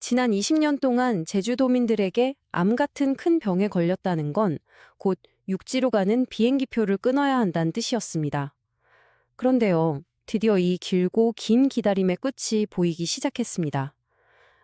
지난 20년 동안 제주도민들에게 암 같은 큰 병에 걸렸다는 건 곧 육지로 가는 비행기표를 끊어야 한다는 뜻이었습니다. 그런데요, 드디어 이 길고 긴 기다림의 끝이 보이기 시작했습니다.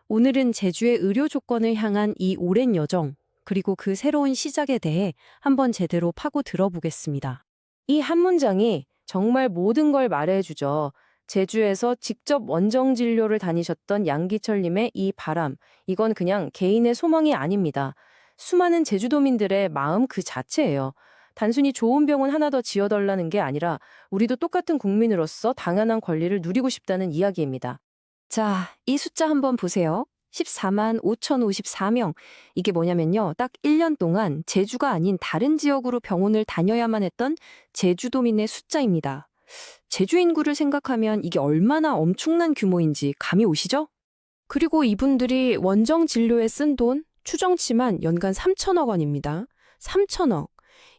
오늘은 제주의 의료 조건을 향한 이 오랜 여정, 그리고 그 새로운 시작에 대해 한번 제대로 파고 들어보겠습니다. 이 한 문장이 정말 모든 걸 말해주죠. 제주에서 직접 원정 진료를 다니셨던 양기철님의 이 바람, 이건 그냥 개인의 소망이 아닙니다. 수많은 제주도민들의 마음 그 자체예요. 단순히 좋은 병원 하나 더 지어달라는 게 아니라 우리도 똑같은 국민으로서 당연한 권리를 누리고 싶다는 이야기입니다. 자, 이 숫자 한번 보세요. 14만 5,054명. 이게 뭐냐면요. 딱 1년 동안 제주가 아닌 다른 지역으로 병원을 다녀야만 했던 제주도민의 숫자입니다. 제주 인구를 생각하면 이게 얼마나 엄청난 규모인지 감이 오시죠? 그리고 이분들이 원정 진료에 쓴 돈, 추정치만 연간 3천억 원입니다. 3천억.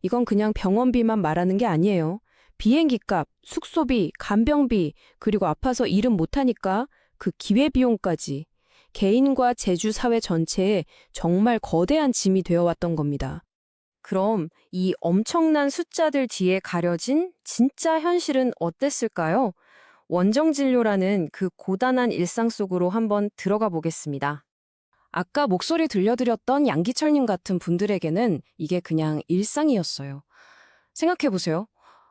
이건 그냥 병원비만 말하는 게 아니에요. 비행기값, 숙소비, 간병비, 그리고 아파서 일은 못하니까 그 기회비용까지 개인과 제주 사회 전체에 정말 거대한 짐이 되어왔던 겁니다. 그럼 이 엄청난 숫자들 뒤에 가려진 진짜 현실은 어땠을까요? 원정 진료라는 그 고단한 일상 속으로 한번 들어가 보겠습니다. 아까 목소리 들려드렸던 양기철님 같은 분들에게는 이게 그냥 일상이었어요. 생각해보세요.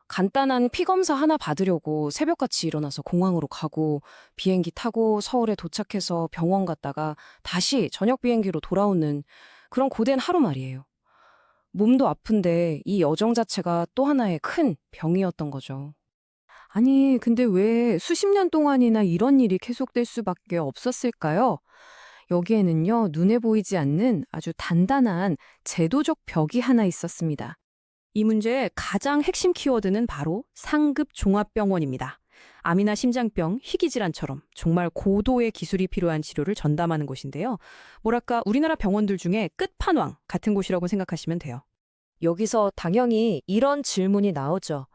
간단한 피검사 하나 받으려고 새벽같이 일어나서 공항으로 가고 비행기 타고 서울에 도착해서 병원 갔다가 다시 저녁 비행기로 돌아오는 그런 고된 하루 말이에요. 몸도 아픈데 이 여정 자체가 또 하나의 큰 병이었던 거죠. 아니, 근데 왜 수십 년 동안이나 이런 일이 계속될 수밖에 없었을까요? 여기에는요, 눈에 보이지 않는 아주 단단한 제도적 벽이 하나 있었습니다. 이 문제의 가장 핵심 키워드는 바로 상급 종합병원입니다. 암이나 심장병, 희귀질환처럼 정말 고도의 기술이 필요한 치료를 전담하는 곳인데요. 뭐랄까 우리나라 병원들 중에 끝판왕 같은 곳이라고 생각하시면 돼요. 여기서 당연히 이런 질문이 나오죠.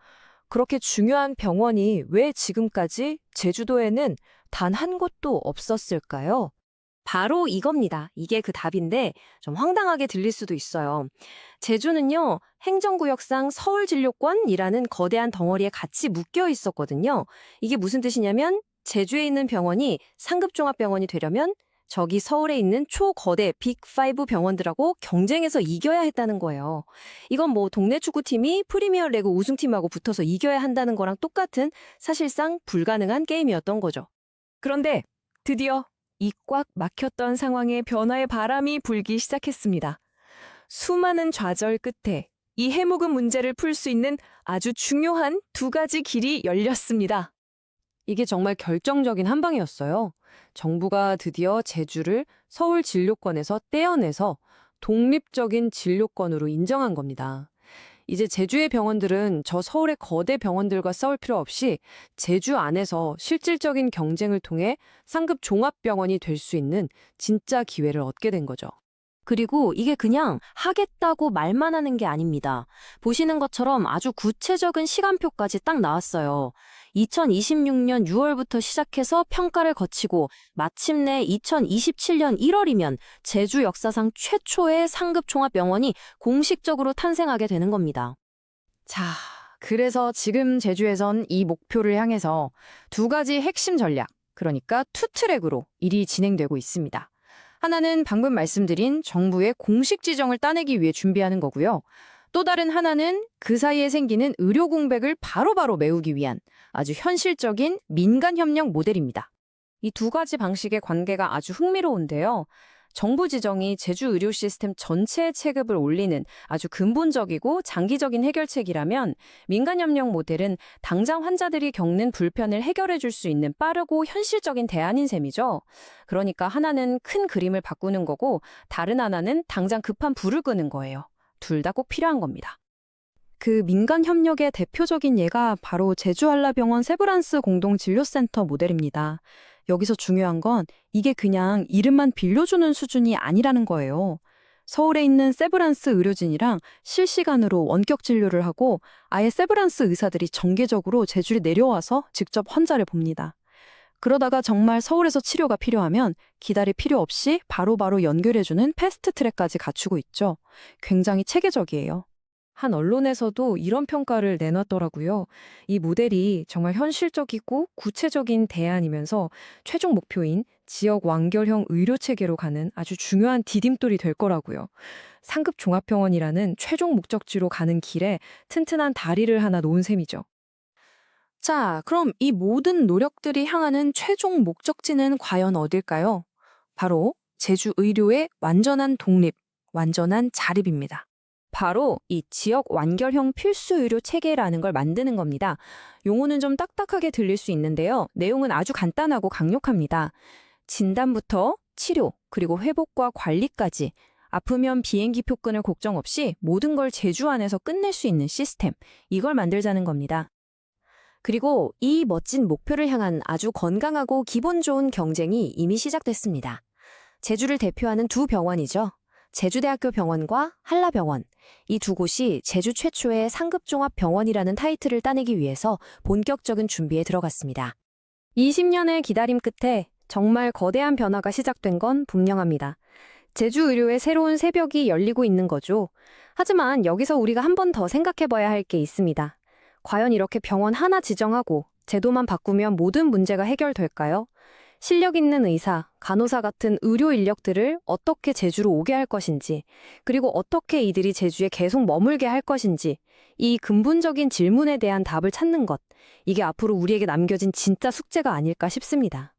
그렇게 중요한 병원이 왜 지금까지 제주도에는 단 한 곳도 없었을까요? 바로 이겁니다. 이게 그 답인데 좀 황당하게 들릴 수도 있어요. 제주는요, 행정구역상 서울진료권이라는 거대한 덩어리에 같이 묶여 있었거든요. 이게 무슨 뜻이냐면 제주에 있는 병원이 상급종합병원이 되려면 저기 서울에 있는 초거대 빅5 병원들하고 경쟁해서 이겨야 했다는 거예요. 이건 뭐 동네 축구팀이 프리미어리그 우승팀하고 붙어서 이겨야 한다는 거랑 똑같은 사실상 불가능한 게임이었던 거죠. 그런데 드디어 이 꽉 막혔던 상황에 변화의 바람이 불기 시작했습니다. 수많은 좌절 끝에 이 해묵은 문제를 풀 수 있는 아주 중요한 두 가지 길이 열렸습니다. 이게 정말 결정적인 한 방이었어요. 정부가 드디어 제주를 서울 진료권에서 떼어내서 독립적인 진료권으로 인정한 겁니다. 이제 제주의 병원들은 저 서울의 거대 병원들과 싸울 필요 없이 제주 안에서 실질적인 경쟁을 통해 상급 종합병원이 될 수 있는 진짜 기회를 얻게 된 거죠. 그리고 이게 그냥 하겠다고 말만 하는 게 아닙니다. 보시는 것처럼 아주 구체적인 시간표까지 딱 나왔어요. 2026년 6월부터 시작해서 평가를 거치고 마침내 2027년 1월이면 제주 역사상 최초의 상급 종합병원이 공식적으로 탄생하게 되는 겁니다. 자, 그래서 지금 제주에선 이 목표를 향해서 두 가지 핵심 전략, 그러니까 투 트랙으로 일이 진행되고 있습니다. 하나는 방금 말씀드린 정부의 공식 지정을 따내기 위해 준비하는 거고요. 또 다른 하나는 그 사이에 생기는 의료 공백을 바로바로 메우기 위한 아주 현실적인 민간협력 모델입니다. 이 두 가지 방식의 관계가 아주 흥미로운데요. 정부 지정이 제주 의료 시스템 전체의 체급을 올리는 아주 근본적이고 장기적인 해결책이라면 민간협력 모델은 당장 환자들이 겪는 불편을 해결해 줄 수 있는 빠르고 현실적인 대안인 셈이죠. 그러니까 하나는 큰 그림을 바꾸는 거고 다른 하나는 당장 급한 불을 끄는 거예요. 둘 다 꼭 필요한 겁니다. 그 민간협력의 대표적인 예가 바로 제주한라병원 세브란스 공동진료센터 모델입니다. 여기서 중요한 건 이게 그냥 이름만 빌려주는 수준이 아니라는 거예요. 서울에 있는 세브란스 의료진이랑 실시간으로 원격 진료를 하고 아예 세브란스 의사들이 정기적으로 제주에 내려와서 직접 환자를 봅니다. 그러다가 정말 서울에서 치료가 필요하면 기다릴 필요 없이 바로바로 연결해주는 패스트 트랙까지 갖추고 있죠. 굉장히 체계적이에요. 한 언론에서도 이런 평가를 내놨더라고요. 이 모델이 정말 현실적이고 구체적인 대안이면서 최종 목표인 지역 완결형 의료 체계로 가는 아주 중요한 디딤돌이 될 거라고요. 상급 종합병원이라는 최종 목적지로 가는 길에 튼튼한 다리를 하나 놓은 셈이죠. 자, 그럼 이 모든 노력들이 향하는 최종 목적지는 과연 어딜까요? 바로 제주 의료의 완전한 독립, 완전한 자립입니다. 바로 이 지역 완결형 필수 의료 체계라는 걸 만드는 겁니다. 용어는 좀 딱딱하게 들릴 수 있는데요. 내용은 아주 간단하고 강력합니다. 진단부터 치료, 그리고 회복과 관리까지 아프면 비행기표 끊을 걱정 없이 모든 걸 제주 안에서 끝낼 수 있는 시스템, 이걸 만들자는 겁니다. 그리고 이 멋진 목표를 향한 아주 건강하고 기본 좋은 경쟁이 이미 시작됐습니다. 제주를 대표하는 두 병원이죠. 제주대학교 병원과 한라병원. 이 두 곳이 제주 최초의 상급종합병원이라는 타이틀을 따내기 위해서 본격적인 준비에 들어갔습니다. 20년의 기다림 끝에 정말 거대한 변화가 시작된 건 분명합니다. 제주 의료의 새로운 새벽이 열리고 있는 거죠. 하지만 여기서 우리가 한 번 더 생각해 봐야 할 게 있습니다. 과연 이렇게 병원 하나 지정하고 제도만 바꾸면 모든 문제가 해결될까요? 실력 있는 의사, 간호사 같은 의료 인력들을 어떻게 제주로 오게 할 것인지, 그리고 어떻게 이들이 제주에 계속 머물게 할 것인지, 이 근본적인 질문에 대한 답을 찾는 것, 이게 앞으로 우리에게 남겨진 진짜 숙제가 아닐까 싶습니다.